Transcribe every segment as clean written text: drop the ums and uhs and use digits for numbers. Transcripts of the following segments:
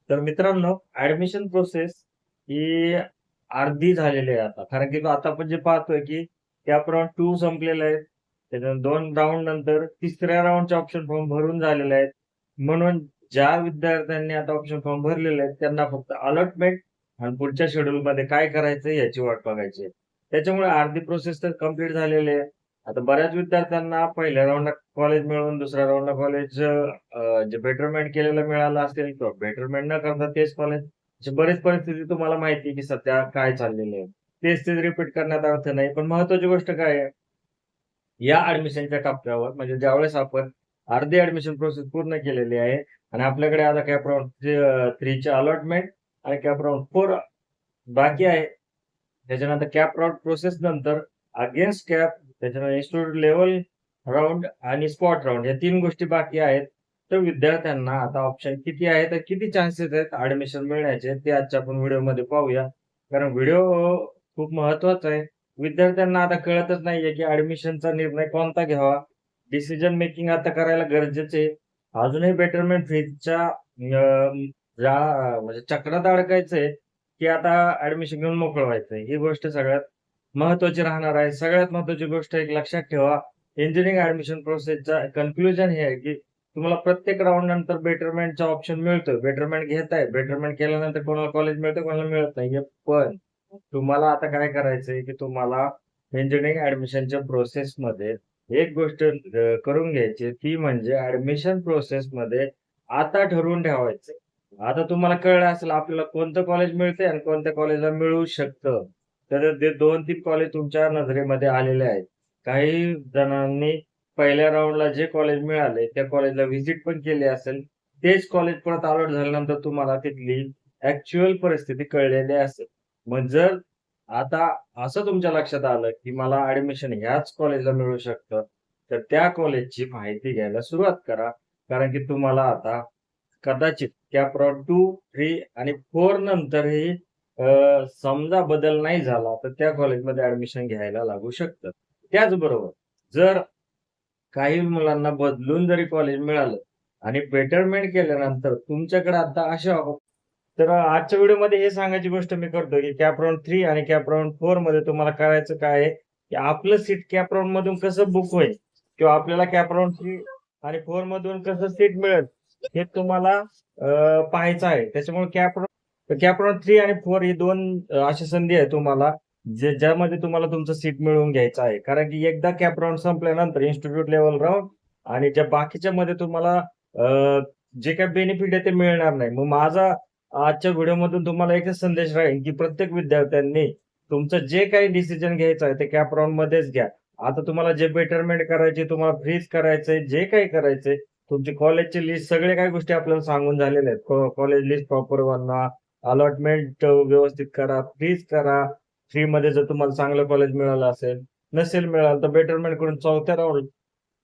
तर मित्रांनो, admission process ही अर्धी झालेली आहे आता. कारण की आता आपण जे पाहतोय की कॅप राउंड 2 संपलेले आहेत. त्याच्यानंतर 2 राउंड नंतर तिसऱ्या राउंडचे ऑप्शन फॉर्म भरून झालेले आहेत. म्हणून ज्या विद्यार्थ्यांनी आता ऑप्शन फॉर्म भरलेले आहेत त्यांना फक्त अलॉटमेंट आणि पुढच्या शेड्यूलमध्ये काय करायचं याची वाट बघायची आहे. त्याच्यामुळे अर्धी प्रोसेस तर कंप्लीट झालेली आहे. आता बऱ्याच विद्यार्थ्यांना पहिल्या राउंडला कॉलेज मिळून दुसऱ्या राउंडला कॉलेज जे बेटरमेंट केलेलं मिळालं असेल किंवा बेटरमेंट न करता तेच कॉलेज अशी बरीच परिस्थिती तुम्हाला माहिती आहे की सध्या काय चाललेली आहे. तेच रिपीट करण्यात अर्थ नाही. पण महत्वाची गोष्ट काय आहे, या ऍडमिशनच्या टप्प्यावर म्हणजे ज्यावेळेस आपण अर्धी ऍडमिशन प्रोसेस पूर्ण केलेली आहे आणि आपल्याकडे आता कॅप राउंड 3 ची अलॉटमेंट आणि कॅप राउंड 4 बाकी आहे. त्याच्यानंतर कॅप राउंड प्रोसेस नंतर अगेन्स्ट कॅप, त्याच्यानंतर इन्स्टिट्यूट लेवल राउंड आणि स्पॉट राउंड या 3 गोष्टी बाकी आहेत. तर विद्यार्थ्यांना आता ऑप्शन किती आहेत आणि किती चान्सेस आहेत ऍडमिशन मिळण्याचे ते आजच्या आपण व्हिडिओमध्ये पाहूया. कारण व्हिडिओ खूप महत्वाचा आहे. विद्यार्थ्यांना आता कळतच नाहीये की ऍडमिशनचा निर्णय कोणता घ्यावा. डिसिजन मेकिंग आता करायला गरजेचे आहे. अजूनही बेटरमेंट फीजच्या म्हणजे चक्रात अडकायचंय की आता ऍडमिशन घेऊन मोकळं व्हायचंय. ही गोष्ट सगळ्यात महत्वाची राहणार आहे. सगळ्यात महत्वाची गोष्ट एक लक्षात ठेवा, इंजिनिअरिंग ऍडमिशन प्रोसेसचा कन्क्लुजन हे आहे की तुम्हाला प्रत्येक राउंड नंतर बेटरमेंटचा ऑप्शन मिळतोय. बेटरमेंट घेताय. बेटरमेंट केल्यानंतर कोणाला कॉलेज मिळतं, कोणाला मिळत नाहीये. पण तुम्हाला आता काय करायचंय की तुम्हाला इंजिनिअरिंग ऍडमिशनच्या प्रोसेसमध्ये एक गोष्ट करून घ्यायची ती म्हणजे ऍडमिशन प्रोसेसमध्ये आता ठरवून ठेवायचंय. आता तुम्हाला कळलं असेल आपल्याला कोणतं कॉलेज मिळतंय आणि कोणत्या कॉलेजला मिळू शकतं. तर ते 2-3 कॉलेज तुमच्या नजरेमध्ये आलेले आहेत. काही जणांनी पहिल्या राउंडला जे कॉलेज मिळाले त्या कॉलेजला व्हिजिट पण केली असेल. तेच कॉलेज परत अलॉट झाल्यानंतर तुम्हाला तिथली ऍक्च्युअल परिस्थिती कळलेली असेल. मग जर आता असं तुमच्या लक्षात आलं, की मला ऍडमिशन ह्याच कॉलेजला मिळू शकतं, तर त्या कॉलेजची माहिती घ्यायला सुरुवात करा. कारण की तुम्हाला आता कदाचित कॅप राउंड 2, 3 आणि 4 नंतरही समजा बदल नाही झाला, तर त्या कॉलेजमध्ये ऍडमिशन घ्यायला लागू शकतं. त्याचबरोबर जर काही मुलांना बदलून जरी कॉलेज मिळालं आणि बेटरमेंट केल्यानंतर तुमच्याकडे आता अशा तर आजच्या व्हिडिओमध्ये हे सांगायची गोष्ट मी करतोय, की कॅप राउंड 3 आणि कॅप राउंड 4 मध्ये तुम्हाला करायचं काय आहे, की आपलं सीट कॅप राउंड मधून कसं बुक होईल किंवा आपल्याला कॅप राउंड 3 आणि 4 मधून कसं सीट मिळेल, हे तुम्हाला पाहायचं आहे. त्याच्यामुळे कॅप राउंड 3 आणि 4 ही 2 अशी संधी आहे तुम्हाला, ज्यामध्ये तुम्हाला तुमचं सीट मिळवून घ्यायचं आहे. कारण की एकदा कॅप राउंड संपल्यानंतर इन्स्टिट्यूट लेव्हल राउंड आणि ज्या बाकीच्यामध्ये तुम्हाला जे काही बेनिफिट आहे ते मिळणार नाही. मग माझा आजच्या व्हिडिओमधून तुम्हाला एकच संदेश राहील, की प्रत्येक विद्यार्थ्यांनी तुमचं जे काही डिसिजन घ्यायचं आहे ते कॅप राउंड मध्येच घ्या. आता तुम्हाला जे बेटरमेंट करायची, तुम्हाला फ्रीज करायचंय, जे काही करायचंय, तुमची कॉलेजची लिस्ट सगळ्या काही गोष्टी आपल्याला सांगून झालेल्या आहेत. कॉलेज लिस्ट प्रॉपर बनवा, अलॉटमेंट व्यवस्थित करा, फ्रीज करा. फ्रीमध्ये जर तुम्हाला चांगलं कॉलेज मिळालं असेल, नसेल मिळालं तर बेटरमेंट करून चौथ्या राउंड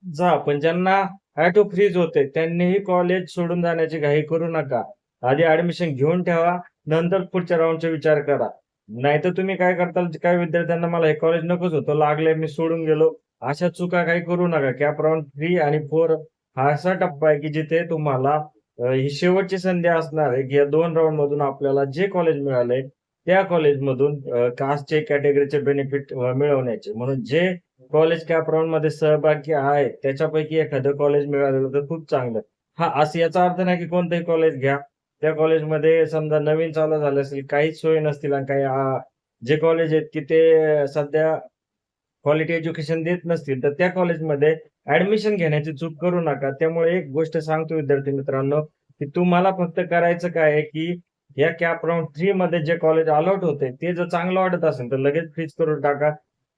जा. पण ज्यांना ऑटो फ्रीज होते त्यांनीही कॉलेज सोडून जाण्याची घाई करू नका. आधी ऍडमिशन घेऊन ठेवा, नंतर पुढच्या राउंडचा विचार करा. नाहीतर तुम्ही काय करताल, काही विद्यार्थ्यांना मला हे कॉलेज नकोच होतं, लागलंय मी सोडून गेलो. अशा चुका काही करू नका. कॅप राउंड 3 आणि 4 हा असा टप्पा आहे की जिथे तुम्हाला ही शेवटची संधी असणार आहे की या 2 राउंड मधून आपल्याला जे कॉलेज मिळालंय त्या कॉलेजमधून कास्टचे कॅटेगरीचे बेनिफिट मिळवण्याचे. म्हणून जे कॉलेज कॅप राउंड मध्ये सहभागी आहे त्याच्यापैकी एखादं कॉलेज मिळालं तर खूप चांगलं. हा असं याचा अर्थ नाही की कोणतंही कॉलेज घ्या. त्या कॉलेजमध्ये समजा नवीन चालू झालं असेल, काहीच सोय नसतील आणि काही जे कॉलेज आहेत की ते सध्या क्वालिटी एज्युकेशन देत नसतील, तर त्या कॉलेजमध्ये ऍडमिशन घेण्याची चूक करू नका. त्यामुळे एक गोष्ट सांगतो विद्यार्थी मित्रांनो, की तुम्हाला फक्त करायचं काय आहे, की या कॅप राउंड 3 मध्ये जे कॉलेज अलॉट होते, ते जर चांगलं वाटत असेल, तर लगेच फ्रीज करून टाका.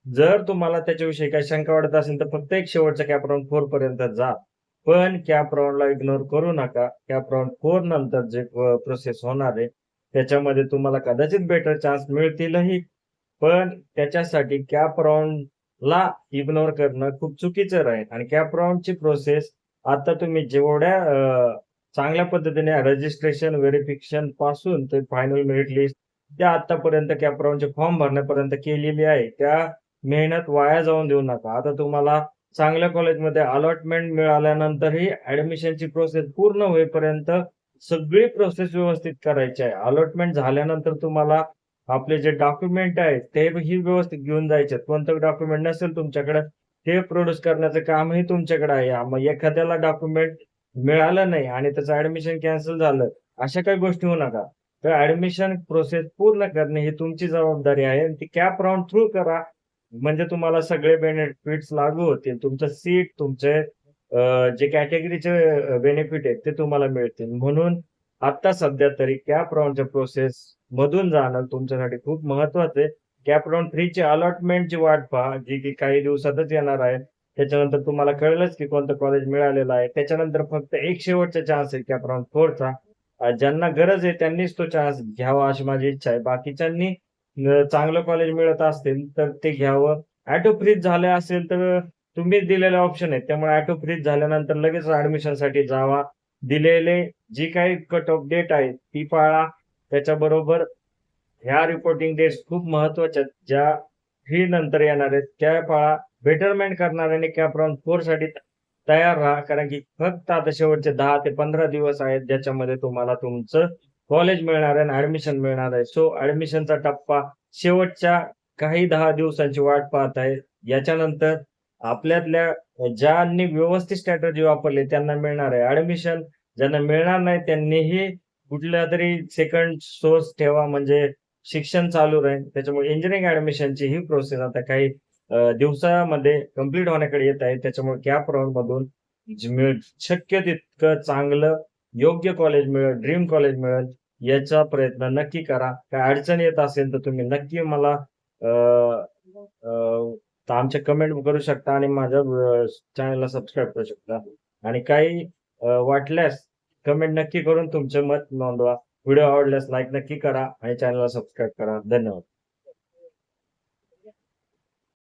जर तुम्हाला त्याच्याविषयी काही शंका वाटत असेल, तर फक्त एक शेवटचा कॅप राउंड 4 पर्यंत जा. पण कॅप राउंडला इग्नोर करू नका. कॅप राउंड 4 नंतर जे प्रोसेस होणार आहे, त्याच्यामध्ये तुम्हाला कदाचित बेटर चान्स मिळतीलही. पण त्याच्यासाठी कॅप राउंडला इग्नोर करणं खूप चुकीचं राहील आणि कॅप राउंडची प्रोसेस आता तुम्ही जेवढ्या चांगल्या पद्धतीने रजिस्ट्रेशन, व्हेरिफिकेशन पासून ते फायनल मेरिट लिस्ट त्या आतापर्यंत कॅप राउंडचे फॉर्म भरण्यापर्यंत केलेली आहे. त्या मेहनत वाया जाऊन देऊ नका. आता तुम्हाला चांगल्या कॉलेजमध्ये अलॉटमेंट मिळाल्यानंतरही ऍडमिशनची प्रोसेस पूर्ण होईपर्यंत सगळी प्रोसेस व्यवस्थित करायची आहे. अलॉटमेंट झाल्यानंतर तुम्हाला आपले जे डॉक्युमेंट आहेत तेही व्यवस्थित घेऊन जायचे. कोणतं डॉक्युमेंट नसेल तुमच्याकडे ते प्रोड्यूस करण्याचं कामही तुमच्याकडे आहे. मग एखाद्याला डॉक्युमेंट मिळालं नाही आणि त्याचं ऍडमिशन कॅन्सल झालं, अशा काही गोष्टी होऊ नका. तर ऍडमिशन प्रोसेस पूर्ण करणे ही तुमची जबाबदारी आहे आणि ती कॅप राउंड थ्रू करा. म्हणजे तुम्हाला सगळे बेनिफिट्स लागू होतील. तुमचं सीट, तुमचे जे कॅटेगरीचे बेनिफिट आहेत ते तुम्हाला मिळतील. म्हणून आता सध्या तरी कॅप राउंडच्या प्रोसेस मधून जाणं तुमच्यासाठी खूप महत्वाचं आहे. कॅप राउंड 3 ची अलॉटमेंटची वाट पहा, जी की काही दिवसातच येणार आहे. त्याच्यानंतर तुम्हाला कळलंच की कोणतं कॉलेज मिळालेलं आहे. त्याच्यानंतर फक्त एक शेवटचा चान्स आहे कॅप राउंड 4 चा. ज्यांना गरज आहे त्यांनीच तो चान्स घ्यावा अशी माझी इच्छा आहे. बाकीच्यांनी चांगलं कॉलेज मिळत असतील तर ते घ्यावं. ऑटो फ्रीज झालं असेल तर तुम्ही दिलेले ऑप्शन आहेत. त्यामुळे ऑटो फ्रीज झाल्यानंतर लगेच ॲडमिशनसाठी जावा. दिलेले जी काही कट ऑफ डेट आहे ती पाळा. त्याच्याबरोबर ह्या रिपोर्टिंग डेट्स खूप महत्त्वाच्या आहेत. ज्या फी नंतर येणार आहेत त्या पाळा. बेटरमेंट करणाऱ्यांनी कॅप राउंड 4 साठी तयार राहा. कारण की फक्त आता शेवटचे 10 ते 15 दिवस आहेत ज्याच्यामध्ये तुम्हाला तुमचं कॉलेज मिळणार आहे आणि ॲडमिशन मिळणार आहे. सो ॲडमिशनचा टप्पा शेवटच्या काही 10 दिवसांची वाट पाहत आहे. याच्यानंतर आपल्यातल्या ज्यांनी व्यवस्थित स्ट्रॅटेजी वापरली त्यांना मिळणार आहे ॲडमिशन. ज्यांना मिळणार नाही त्यांनीही कुठल्यातरी सेकंड सोर्स ठेवा म्हणजे शिक्षण चालू राहील. त्याच्यामुळे इंजिनिअरिंग ॲडमिशनची ही प्रोसेस आता काही दिवसामध्ये कंप्लीट होण्याकडे येत आहे. त्याच्यामुळे कॅप राउंडमधून शक्य तितकं चांगलं योग्य कॉलेज मिळेल, ड्रीम कॉलेज मिळेल याचा प्रयत्न नक्की करा. काही अडचण येत असेल तर तुम्ही नक्की मला अ, तर आमच्या कमेंट करू शकता आणि माझ्या चॅनलला सबस्क्राईब करू शकता. आणि काही वाटल्यास कमेंट नक्की करून तुमचे मत नोंदवा. व्हिडिओ आवडल्यास लाईक नक्की करा आणि चॅनलला सबस्क्राईब करा. धन्यवाद.